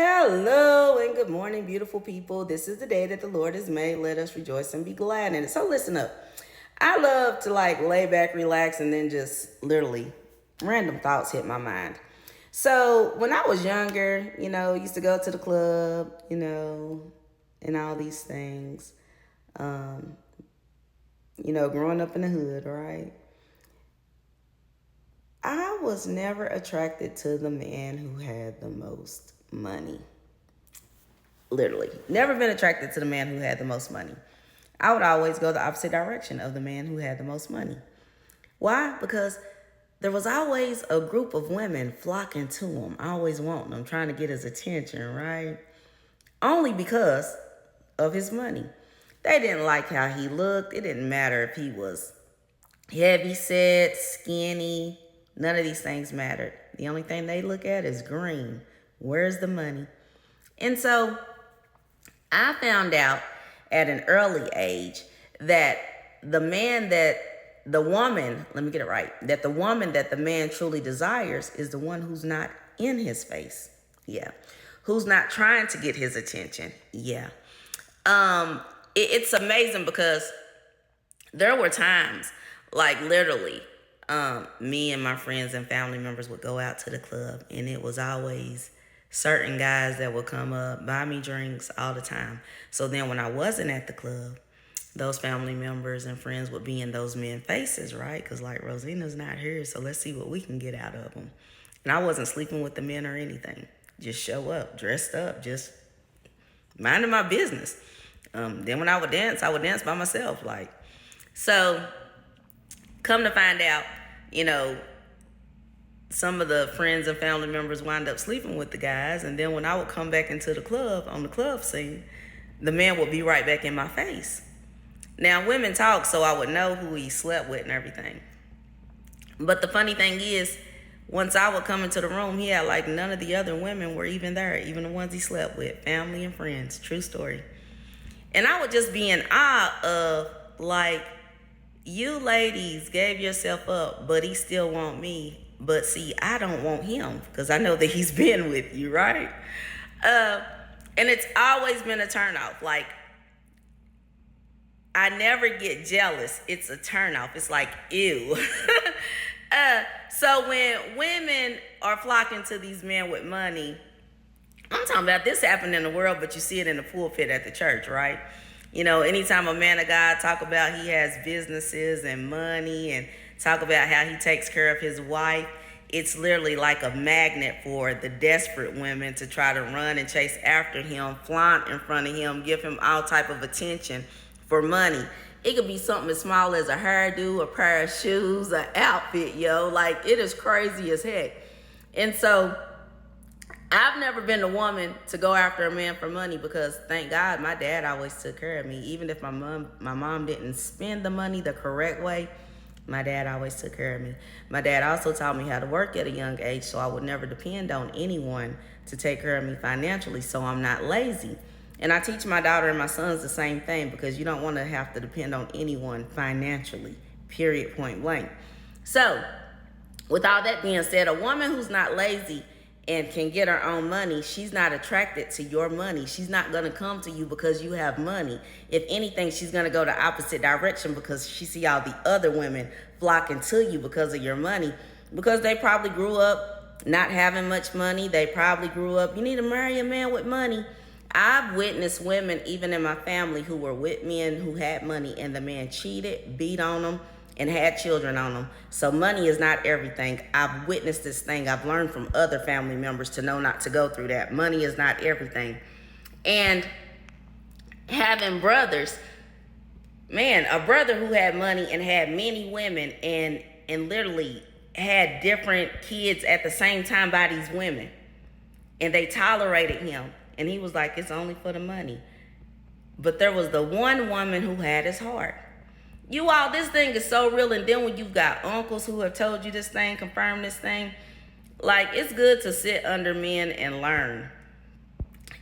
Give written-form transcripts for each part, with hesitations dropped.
Hello and good morning, beautiful people. This is the day that the Lord has made. Let us rejoice and be glad in it. So listen up. I love to lay back, relax, and then just literally random thoughts hit my mind. So when I was younger, used to go to the club, and all these things. Um, growing up in the hood, right? I was never attracted to the man who had the most money. Literally. Never been attracted to the man who had the most money. I would always go the opposite direction of the man who had the most money. Why? Because there was always a group of women flocking to him, always wanting him, trying to get his attention, right? Only because of his money. They didn't like how he looked. It didn't matter if he was heavy set, skinny. None of these things mattered. The only thing they look at is green. Where's the money? And so I found out at an early age that the woman that the woman that the man truly desires is the one who's not in his face. Yeah. Who's not trying to get his attention. Yeah. It's amazing because there were times, literally, me and my friends and family members would go out to the club, and it was always certain guys that would come up, buy me drinks all the time. So then when I wasn't at the club, those family members and friends would be in those men's faces, right? Because Rosina's not here, so let's see what we can get out of them. And I wasn't sleeping with the men or anything. Just show up, dressed up, just minding my business. Then when I would dance by myself. So come to find out, some of the friends and family members wind up sleeping with the guys. And then when I would come back into the club, on the club scene, the man would be right back in my face. Now, women talk, so I would know who he slept with and everything. But the funny thing is, once I would come into the room, he had none of the other women were even there, even the ones he slept with, family and friends. True story. And I would just be in awe of, you ladies gave yourself up, but he still want me. But see, I don't want him because I know that he's been with you, right? And it's always been a turnoff. I never get jealous. It's a turnoff. It's ew. So when women are flocking to these men with money, I'm talking about this happened in the world, but you see it in the pulpit at the church, right? Anytime a man of God talk about he has businesses and money and talk about how he takes care of his wife, it's literally like a magnet for the desperate women to try to run and chase after him, flaunt in front of him, give him all type of attention for money. It could be something as small as a hairdo, a pair of shoes, an outfit, it is crazy as heck. And so I've never been the woman to go after a man for money because thank God my dad always took care of me. Even if my mom didn't spend the money the correct way, my dad always took care of me. My dad also taught me how to work at a young age, so I would never depend on anyone to take care of me financially, so I'm not lazy. And I teach my daughter and my sons the same thing because you don't want to have to depend on anyone financially, period, point blank. So with all that being said, a woman who's not lazy and can get her own money, she's not attracted to your money. She's not going to come to you because you have money. If anything, she's going to go the opposite direction because she see all the other women flocking to you because of your money, because they probably grew up not having much money. They probably grew up, you need to marry a man with money. I've witnessed women, even in my family, who were with men who had money and the man cheated, beat on them, and had children on them. So money is not everything. I've witnessed this thing. I've learned from other family members to know not to go through that. Money is not everything. And having brothers, man, a brother who had money and had many women and literally had different kids at the same time by these women. And they tolerated him. And he was like, it's only for the money. But there was the one woman who had his heart. You all, this thing is so real. And then when you've got uncles who have told you this thing, confirm this thing, it's good to sit under men and learn.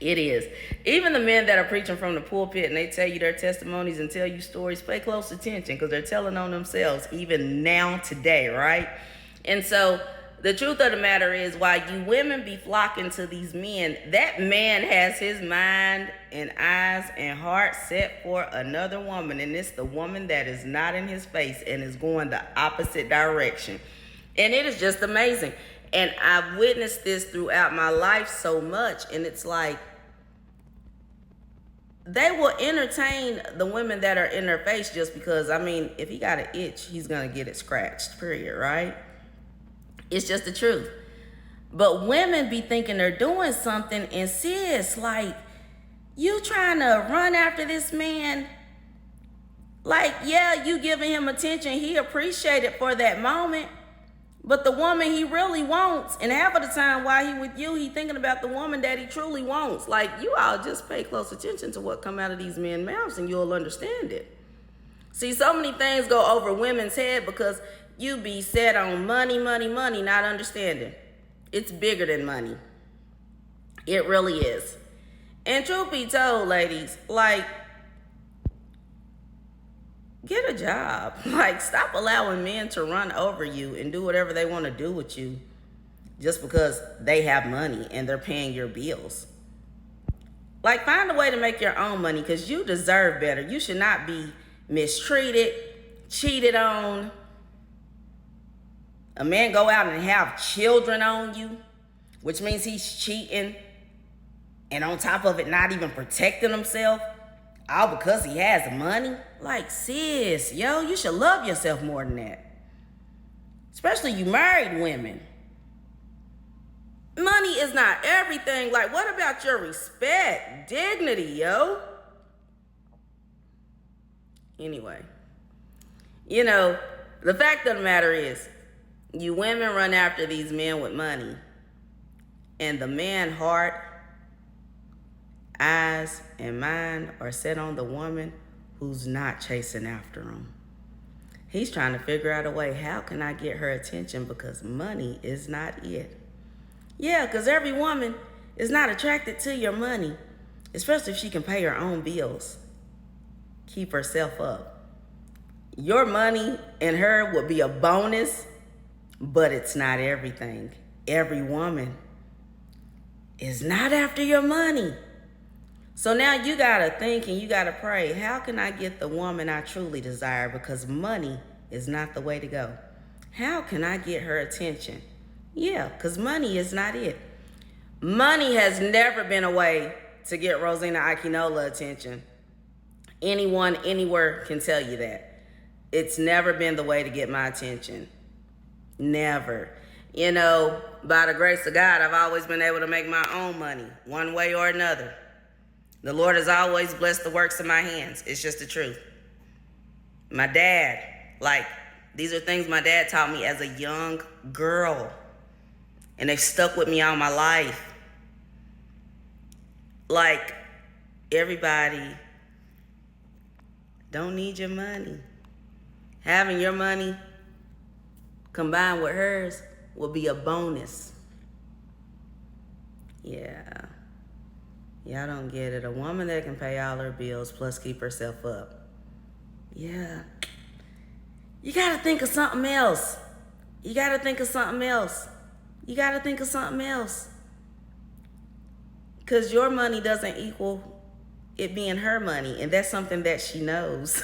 It is. Even the men that are preaching from the pulpit and they tell you their testimonies and tell you stories, pay close attention because they're telling on themselves even now today, right? And so the truth of the matter is, while you women be flocking to these men, that man has his mind and eyes and heart set for another woman, and it's the woman that is not in his face and is going the opposite direction. And it is just amazing. And I've witnessed this throughout my life so much, and it's like, they will entertain the women that are in their face just because, I mean, if he got an itch, he's going to get it scratched, period, right? It's just the truth. But women be thinking they're doing something, and sis, like, you trying to run after this man? Like, yeah, you giving him attention. He appreciate it for that moment. But the woman he really wants, and half of the time while he with you, he thinking about the woman that he truly wants. Like, you all just pay close attention to what come out of these men's mouths and you'll understand it. See, so many things go over women's head because you be set on money, money, money, not understanding. It's bigger than money. It really is. And truth be told, ladies, like, get a job. Like, stop allowing men to run over you and do whatever they want to do with you just because they have money and they're paying your bills. Like, find a way to make your own money because you deserve better. You should not be mistreated, cheated on. A man go out and have children on you, which means he's cheating, and on top of it, not even protecting himself, all because he has money. Like, sis, yo, you should love yourself more than that. Especially you married women. Money is not everything. Like, what about your respect, dignity, yo? Anyway, you know, the fact of the matter is, you women run after these men with money, and the man heart, eyes, and mind are set on the woman who's not chasing after him. He's trying to figure out a way, how can I get her attention, because money is not it. Yeah, because every woman is not attracted to your money, especially if she can pay her own bills, keep herself up. Your money and her will be a bonus, but it's not everything. Every woman is not after your money. So now you gotta think and you gotta pray, how can I get the woman I truly desire? Because money is not the way to go. How can I get her attention? Yeah, because money is not it. Money has never been a way to get Rosina Akinola attention. Anyone, anywhere can tell you that. It's never been the way to get my attention. Never. You know, by the grace of God, I've always been able to make my own money, one way or another. The Lord has always blessed the works of my hands. It's just the truth. My dad, like, these are things my dad taught me as a young girl, and they've stuck with me all my life. Like, everybody don't need your money. Having your money combined with hers will be a bonus. Yeah. Y'all don't get it. A woman that can pay all her bills plus keep herself up. Yeah. You gotta think of something else. You gotta think of something else. You gotta think of something else. Because your money doesn't equal it being her money, and that's something that she knows.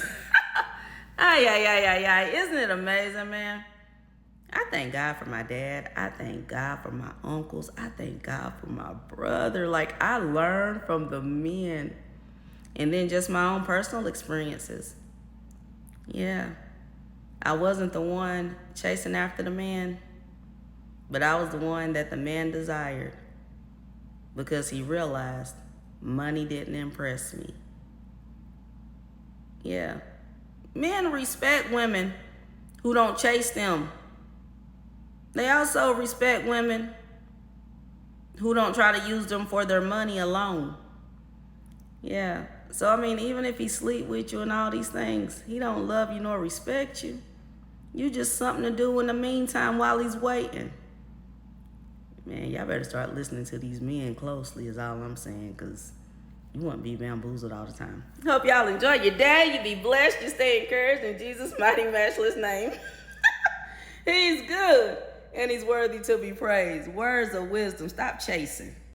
Ay. Isn't it amazing, man? I thank God for my dad. I thank God for my uncles. I thank God for my brother. Like, I learned from the men. And then just my own personal experiences. Yeah. I wasn't the one chasing after the man, but I was the one that the man desired because he realized money didn't impress me. Yeah. Men respect women who don't chase them. They also respect women who don't try to use them for their money alone. Yeah. So, I mean, even if he sleep with you and all these things, he don't love you nor respect you. You just something to do in the meantime while he's waiting. Man, y'all better start listening to these men closely is all I'm saying, because you won't be bamboozled all the time. Hope y'all enjoy your day. You be blessed. You stay encouraged in Jesus' mighty, matchless name. He's good. and he's worthy to be praised. Words of wisdom. Stop chasing.